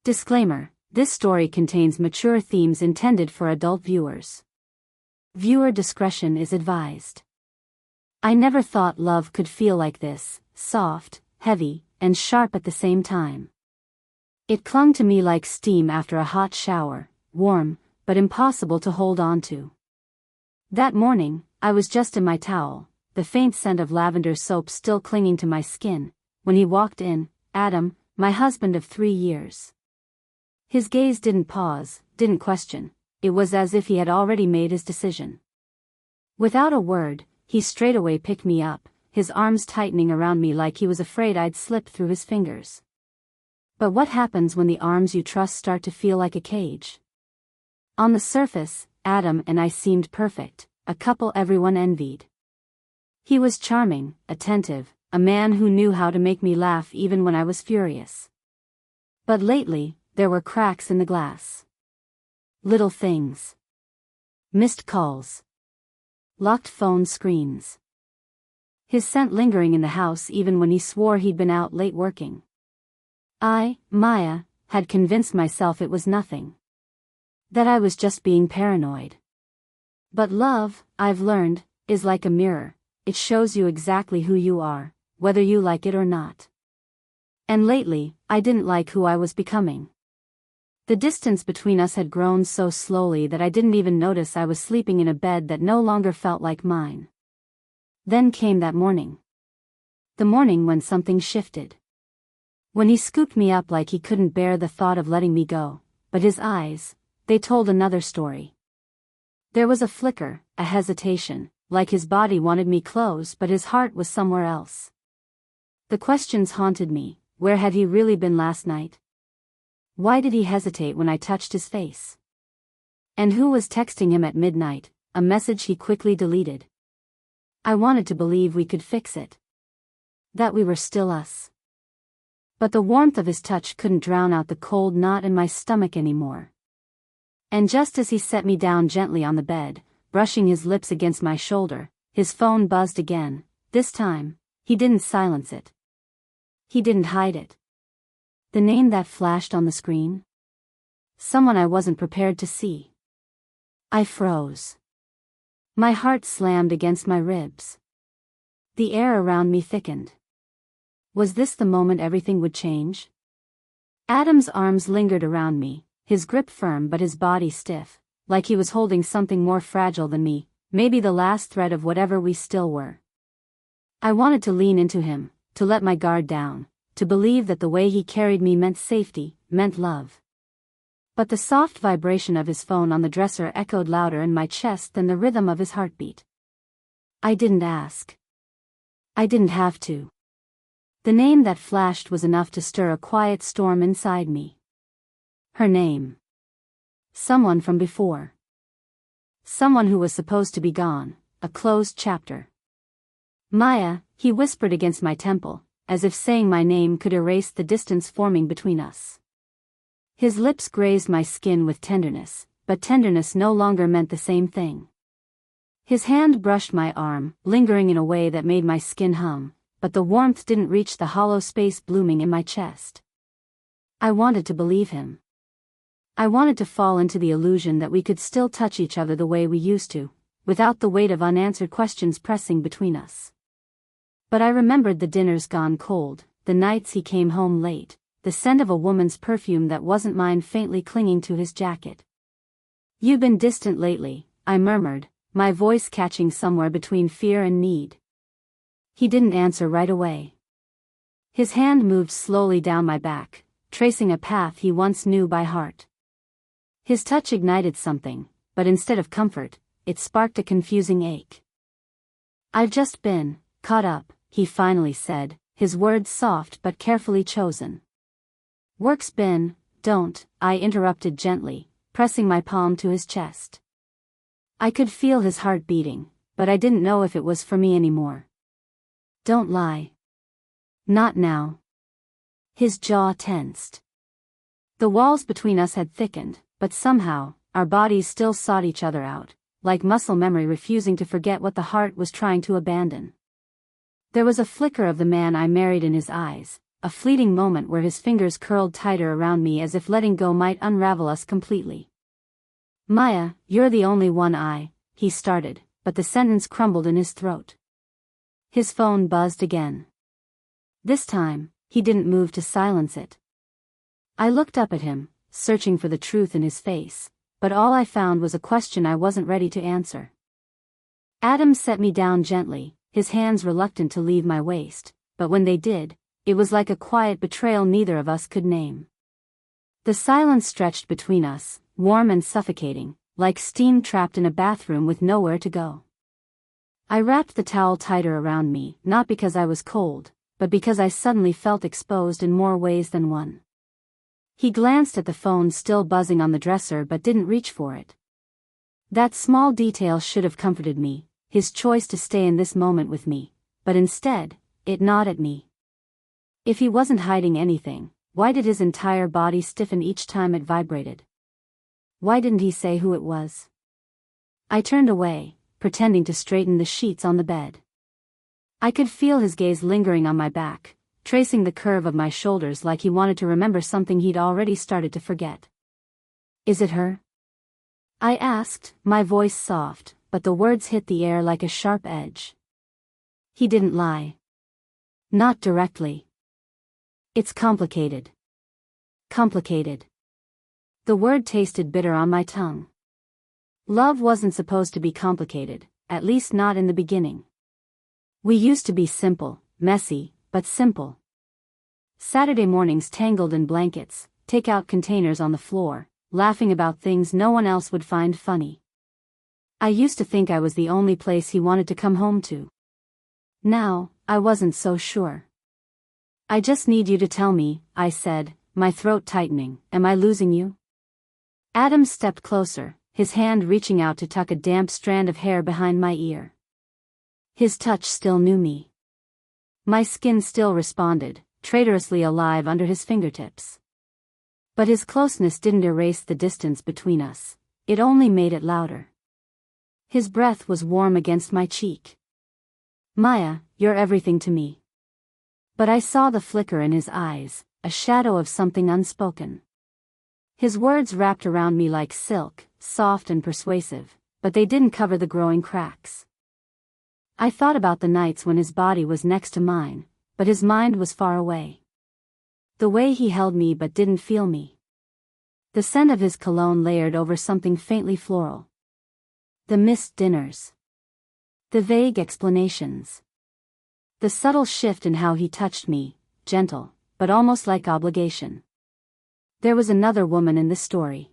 Disclaimer: this story contains mature themes intended for adult viewers. Viewer discretion is advised. I never thought love could feel like this, soft, heavy, and sharp at the same time. It clung to me like steam after a hot shower, warm, but impossible to hold on to. That morning, I was just in my towel, the faint scent of lavender soap still clinging to my skin, when he walked in, Adam, my husband of 3 years. His gaze didn't pause, didn't question. It was as if he had already made his decision. Without a word, he straightaway picked me up, his arms tightening around me like he was afraid I'd slip through his fingers. But what happens when the arms you trust start to feel like a cage? On the surface, Adam and I seemed perfect, a couple everyone envied. He was charming, attentive, a man who knew how to make me laugh even when I was furious. But lately, there were cracks in the glass. Little things. Missed calls. Locked phone screens. His scent lingering in the house even when he swore he'd been out late working. I, Maya, had convinced myself it was nothing. That I was just being paranoid. But love, I've learned, is like a mirror. It shows you exactly who you are, whether you like it or not. And lately, I didn't like who I was becoming. The distance between us had grown so slowly that I didn't even notice I was sleeping in a bed that no longer felt like mine. Then came that morning. The morning when something shifted. When he scooped me up like he couldn't bear the thought of letting me go, but his eyes, they told another story. There was a flicker, a hesitation, like his body wanted me close but his heart was somewhere else. The questions haunted me. Where had he really been last night? Why did he hesitate when I touched his face? And who was texting him at midnight, a message he quickly deleted? I wanted to believe we could fix it. That we were still us. But the warmth of his touch couldn't drown out the cold knot in my stomach anymore. And just as he set me down gently on the bed, brushing his lips against my shoulder, his phone buzzed again. This time, he didn't silence it. He didn't hide it. The name that flashed on the screen? Someone I wasn't prepared to see. I froze. My heart slammed against my ribs. The air around me thickened. Was this the moment everything would change? Adam's arms lingered around me, his grip firm but his body stiff, like he was holding something more fragile than me, maybe the last thread of whatever we still were. I wanted to lean into him, to let my guard down, to believe that the way he carried me meant safety, meant love. But the soft vibration of his phone on the dresser echoed louder in my chest than the rhythm of his heartbeat. I didn't ask. I didn't have to. The name that flashed was enough to stir a quiet storm inside me. Her name. Someone from before. Someone who was supposed to be gone, a closed chapter. Maya, he whispered against my temple, as if saying my name could erase the distance forming between us. His lips grazed my skin with tenderness, but tenderness no longer meant the same thing. His hand brushed my arm, lingering in a way that made my skin hum, but the warmth didn't reach the hollow space blooming in my chest. I wanted to believe him. I wanted to fall into the illusion that we could still touch each other the way we used to, without the weight of unanswered questions pressing between us. But I remembered the dinners gone cold, the nights he came home late, the scent of a woman's perfume that wasn't mine faintly clinging to his jacket. "You've been distant lately," I murmured, my voice catching somewhere between fear and need. He didn't answer right away. His hand moved slowly down my back, tracing a path he once knew by heart. His touch ignited something, but instead of comfort, it sparked a confusing ache. "I've just been caught up," he finally said, his words soft but carefully chosen. "Work's been..." "Don't," I interrupted gently, pressing my palm to his chest. I could feel his heart beating, but I didn't know if it was for me anymore. "Don't lie. Not now." His jaw tensed. The walls between us had thickened, but somehow, our bodies still sought each other out, like muscle memory refusing to forget what the heart was trying to abandon. There was a flicker of the man I married in his eyes, a fleeting moment where his fingers curled tighter around me as if letting go might unravel us completely. "Maya, you're the only one he started, but the sentence crumbled in his throat. His phone buzzed again. This time, he didn't move to silence it. I looked up at him, searching for the truth in his face, but all I found was a question I wasn't ready to answer. Adam set me down gently, his hands reluctant to leave my waist, but when they did, it was like a quiet betrayal neither of us could name. The silence stretched between us, warm and suffocating, like steam trapped in a bathroom with nowhere to go. I wrapped the towel tighter around me, not because I was cold, but because I suddenly felt exposed in more ways than one. He glanced at the phone still buzzing on the dresser but didn't reach for it. That small detail should have comforted me, his choice to stay in this moment with me, but instead, it gnawed at me. If he wasn't hiding anything, why did his entire body stiffen each time it vibrated? Why didn't he say who it was? I turned away, pretending to straighten the sheets on the bed. I could feel his gaze lingering on my back, tracing the curve of my shoulders like he wanted to remember something he'd already started to forget. "Is it her?" I asked, my voice soft, but the words hit the air like a sharp edge. He didn't lie. Not directly. "It's complicated." Complicated. The word tasted bitter on my tongue. Love wasn't supposed to be complicated, at least not in the beginning. We used to be simple, messy, but simple. Saturday mornings tangled in blankets, takeout containers on the floor, laughing about things no one else would find funny. I used to think I was the only place he wanted to come home to. Now, I wasn't so sure. "I just need you to tell me," I said, my throat tightening, "am I losing you?" Adam stepped closer, his hand reaching out to tuck a damp strand of hair behind my ear. His touch still knew me. My skin still responded, traitorously alive under his fingertips. But his closeness didn't erase the distance between us, it only made it louder. His breath was warm against my cheek. "Maya, you're everything to me." But I saw the flicker in his eyes, a shadow of something unspoken. His words wrapped around me like silk, soft and persuasive, but they didn't cover the growing cracks. I thought about the nights when his body was next to mine, but his mind was far away. The way he held me but didn't feel me. The scent of his cologne layered over something faintly floral. The missed dinners. The vague explanations. The subtle shift in how he touched me, gentle, but almost like obligation. There was another woman in this story.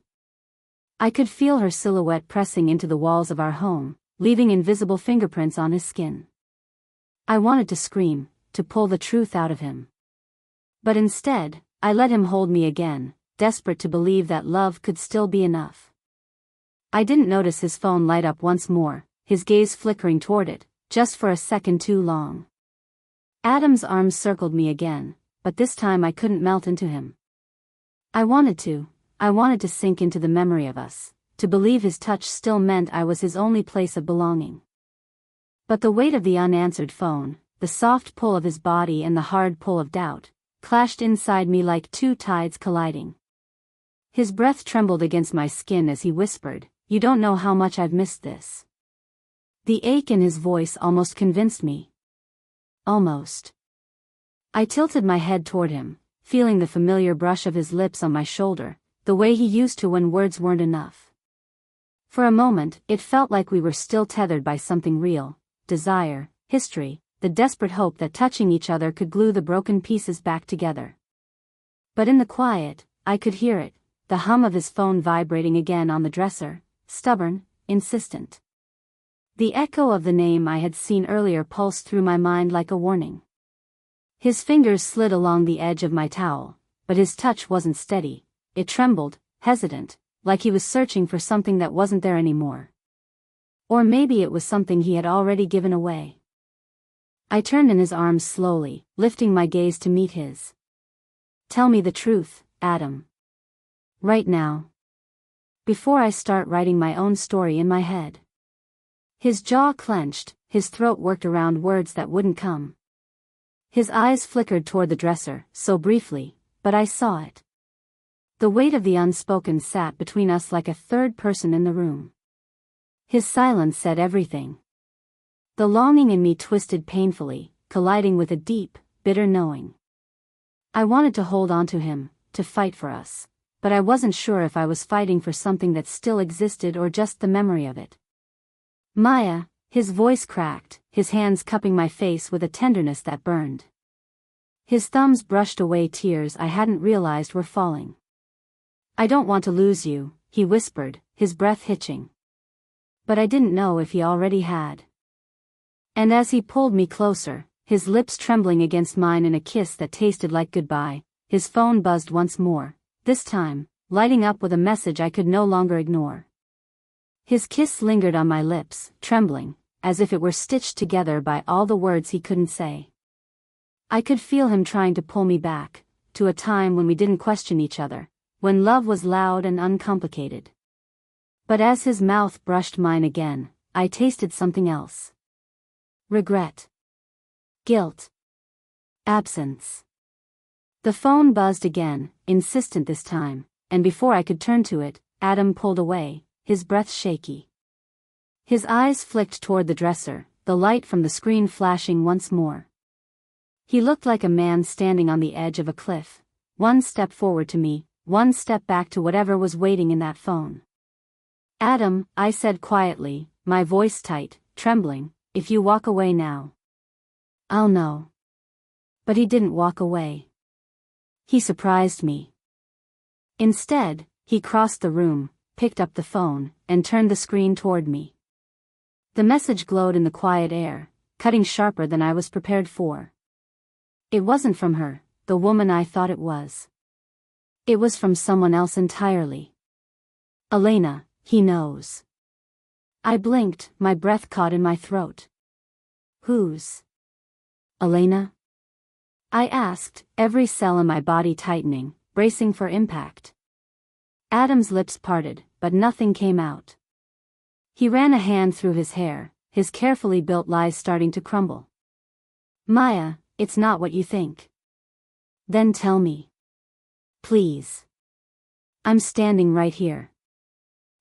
I could feel her silhouette pressing into the walls of our home, leaving invisible fingerprints on his skin. I wanted to scream, to pull the truth out of him. But instead, I let him hold me again, desperate to believe that love could still be enough. I didn't notice his phone light up once more, his gaze flickering toward it, just for a second too long. Adam's arms circled me again, but this time I couldn't melt into him. I wanted to sink into the memory of us, to believe his touch still meant I was his only place of belonging. But the weight of the unanswered phone, the soft pull of his body and the hard pull of doubt, clashed inside me like two tides colliding. His breath trembled against my skin as he whispered, "You don't know how much I've missed this." The ache in his voice almost convinced me. Almost. I tilted my head toward him, feeling the familiar brush of his lips on my shoulder, the way he used to when words weren't enough. For a moment, it felt like we were still tethered by something real, desire, history, the desperate hope that touching each other could glue the broken pieces back together. But in the quiet, I could hear it, the hum of his phone vibrating again on the dresser, stubborn, insistent. The echo of the name I had seen earlier pulsed through my mind like a warning. His fingers slid along the edge of my towel, but his touch wasn't steady, it trembled, hesitant, like he was searching for something that wasn't there anymore. Or maybe it was something he had already given away. I turned in his arms slowly, lifting my gaze to meet his. "Tell me the truth, Adam. Right now. Before I start writing my own story in my head." His jaw clenched, his throat worked around words that wouldn't come. His eyes flickered toward the dresser, so briefly, but I saw it. The weight of the unspoken sat between us like a third person in the room. His silence said everything. The longing in me twisted painfully, colliding with a deep, bitter knowing. I wanted to hold on to him, to fight for us, but I wasn't sure if I was fighting for something that still existed or just the memory of it. Maya, his voice cracked, his hands cupping my face with a tenderness that burned. His thumbs brushed away tears I hadn't realized were falling. I don't want to lose you, he whispered, his breath hitching. But I didn't know if he already had. And as he pulled me closer, his lips trembling against mine in a kiss that tasted like goodbye, his phone buzzed once more, this time, lighting up with a message I could no longer ignore. His kiss lingered on my lips, trembling, as if it were stitched together by all the words he couldn't say. I could feel him trying to pull me back, to a time when we didn't question each other, when love was loud and uncomplicated. But as his mouth brushed mine again, I tasted something else. Regret. Guilt. Absence. The phone buzzed again, insistent this time, and before I could turn to it, Adam pulled away, his breath shaky. His eyes flicked toward the dresser, the light from the screen flashing once more. He looked like a man standing on the edge of a cliff, one step forward to me, one step back to whatever was waiting in that phone. Adam, I said quietly, my voice tight, trembling, if you walk away now, I'll know. But he didn't walk away. He surprised me. Instead, he crossed the room, picked up the phone, and turned the screen toward me. The message glowed in the quiet air, cutting sharper than I was prepared for. It wasn't from her, the woman I thought it was. It was from someone else entirely. Elena, he knows. I blinked, my breath caught in my throat. Whose? Elena? I asked, every cell in my body tightening, bracing for impact. Adam's lips parted, but nothing came out. He ran a hand through his hair, his carefully built lies starting to crumble. Maya, it's not what you think. Then tell me. Please. I'm standing right here.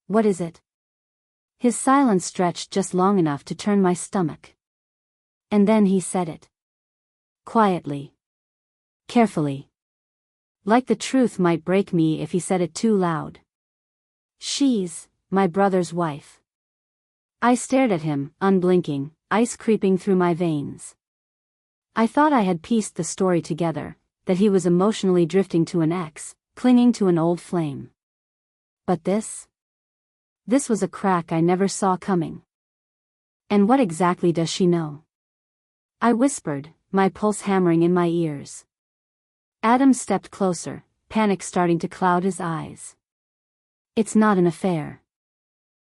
What is it? His silence stretched just long enough to turn my stomach. And then he said it. Quietly. Carefully. Like the truth might break me if he said it too loud. She's my brother's wife. I stared at him, unblinking, ice creeping through my veins. I thought I had pieced the story together, that he was emotionally drifting to an ex, clinging to an old flame. But this? This was a crack I never saw coming. And what exactly does she know? I whispered, my pulse hammering in my ears. Adam stepped closer, panic starting to cloud his eyes. It's not an affair.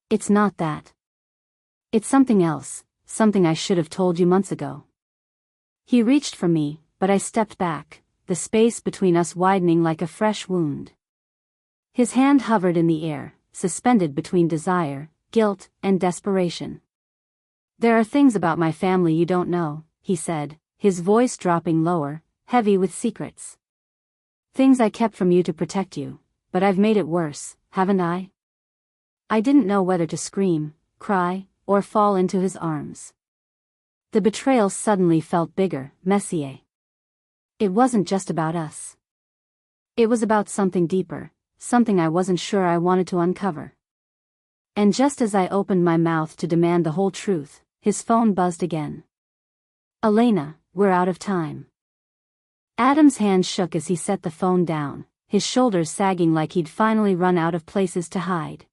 It's not that. It's something else, something I should have told you months ago. He reached for me, but I stepped back, the space between us widening like a fresh wound. His hand hovered in the air, suspended between desire, guilt, and desperation. There are things about my family you don't know, he said, his voice dropping lower, heavy with secrets. Things I kept from you to protect you, but I've made it worse, haven't I? I didn't know whether to scream, cry, or fall into his arms. The betrayal suddenly felt bigger, messier. It wasn't just about us. It was about something deeper, something I wasn't sure I wanted to uncover. And just as I opened my mouth to demand the whole truth, his phone buzzed again. Elena, we're out of time. Adam's hand shook as he set the phone down, his shoulders sagging like he'd finally run out of places to hide.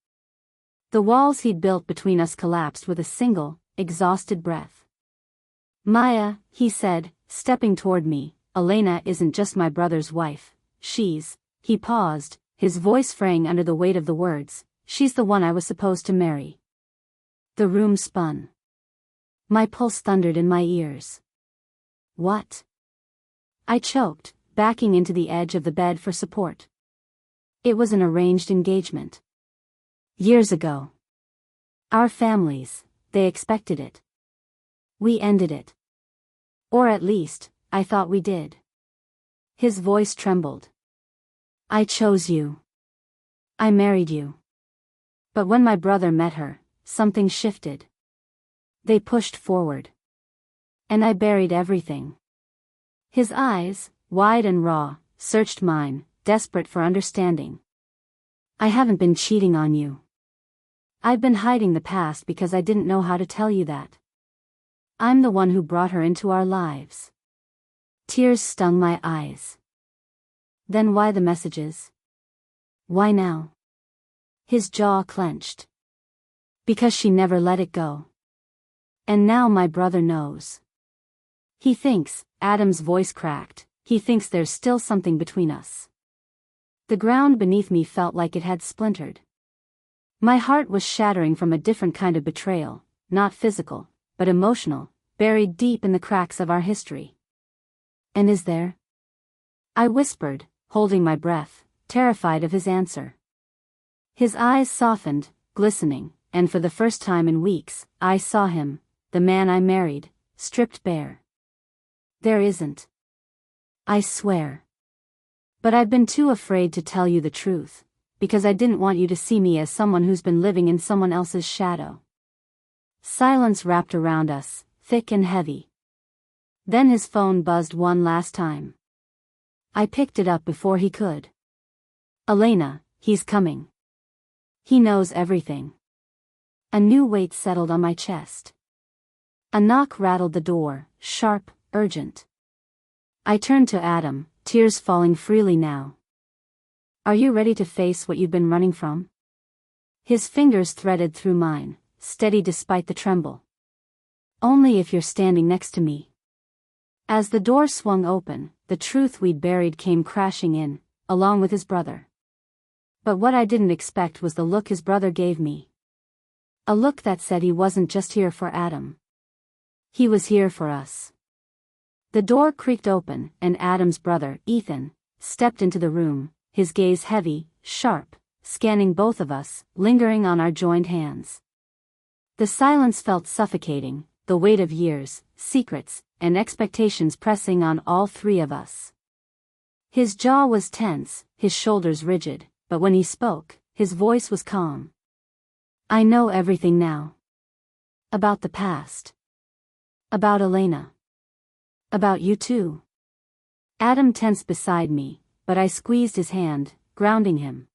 The walls he'd built between us collapsed with a single, exhausted breath. Maya, he said, stepping toward me, Elena isn't just my brother's wife, he paused, his voice fraying under the weight of the words, she's the one I was supposed to marry. The room spun. My pulse thundered in my ears. What? I choked, backing into the edge of the bed for support. It was an arranged engagement. Years ago. Our families, they expected it. We ended it. Or at least, I thought we did. His voice trembled. I chose you. I married you. But when my brother met her, something shifted. They pushed forward. And I buried everything. His eyes, wide and raw, searched mine, desperate for understanding. I haven't been cheating on you. I've been hiding the past because I didn't know how to tell you that. I'm the one who brought her into our lives. Tears stung my eyes. Then why the messages? Why now? His jaw clenched. Because she never let it go. And now my brother knows. He thinks, Adam's voice cracked, he thinks there's still something between us. The ground beneath me felt like it had splintered. My heart was shattering from a different kind of betrayal, not physical, but emotional, buried deep in the cracks of our history. And is there? I whispered, holding my breath, terrified of his answer. His eyes softened, glistening, and for the first time in weeks, I saw him, the man I married, stripped bare. There isn't. I swear. But I've been too afraid to tell you the truth, because I didn't want you to see me as someone who's been living in someone else's shadow. Silence wrapped around us, thick and heavy. Then his phone buzzed one last time. I picked it up before he could. Elena, he's coming. He knows everything. A new weight settled on my chest. A knock rattled the door, sharp, urgent. I turned to Adam, tears falling freely now. Are you ready to face what you've been running from? His fingers threaded through mine, steady despite the tremble. Only if you're standing next to me. As the door swung open, the truth we'd buried came crashing in, along with his brother. But what I didn't expect was the look his brother gave me. A look that said he wasn't just here for Adam. He was here for us. The door creaked open, and Adam's brother, Ethan, stepped into the room, his gaze heavy, sharp, scanning both of us, lingering on our joined hands. The silence felt suffocating, the weight of years, secrets, and expectations pressing on all three of us. His jaw was tense, his shoulders rigid, but when he spoke, his voice was calm. I know everything now. About the past. About Elena. About you too. Adam tensed beside me, but I squeezed his hand, grounding him.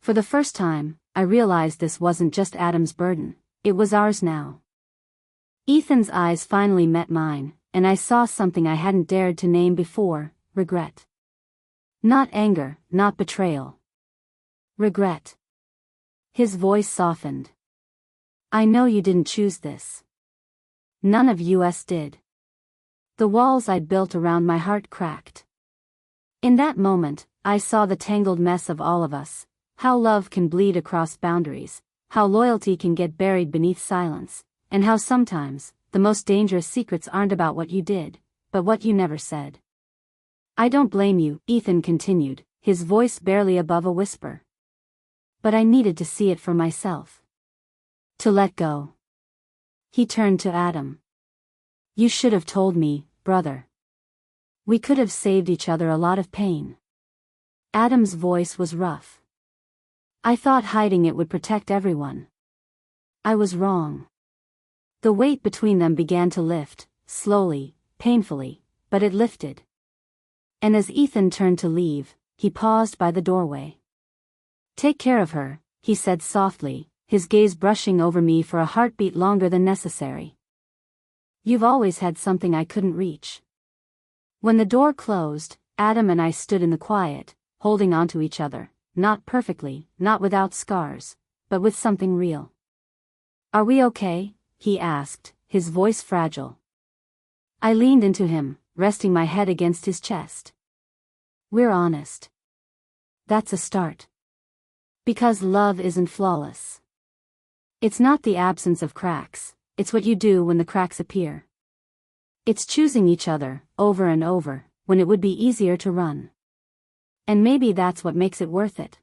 For the first time, I realized this wasn't just Adam's burden, it was ours now. Ethan's eyes finally met mine, and I saw something I hadn't dared to name before, regret. Not anger, not betrayal. Regret. His voice softened. I know you didn't choose this. None of us did. The walls I'd built around my heart cracked. In that moment, I saw the tangled mess of all of us, how love can bleed across boundaries, how loyalty can get buried beneath silence, and how sometimes, the most dangerous secrets aren't about what you did, but what you never said. I don't blame you, Ethan continued, his voice barely above a whisper. But I needed to see it for myself. To let go. He turned to Adam. You should have told me, brother. We could have saved each other a lot of pain. Adam's voice was rough. I thought hiding it would protect everyone. I was wrong. The weight between them began to lift, slowly, painfully, but it lifted. And as Ethan turned to leave, he paused by the doorway. Take care of her, he said softly, his gaze brushing over me for a heartbeat longer than necessary. You've always had something I couldn't reach. When the door closed, Adam and I stood in the quiet, holding onto each other, not perfectly, not without scars, but with something real. Are we okay? He asked, his voice fragile. I leaned into him, resting my head against his chest. We're honest. That's a start. Because love isn't flawless. It's not the absence of cracks, it's what you do when the cracks appear. It's choosing each other, over and over, when it would be easier to run. And maybe that's what makes it worth it.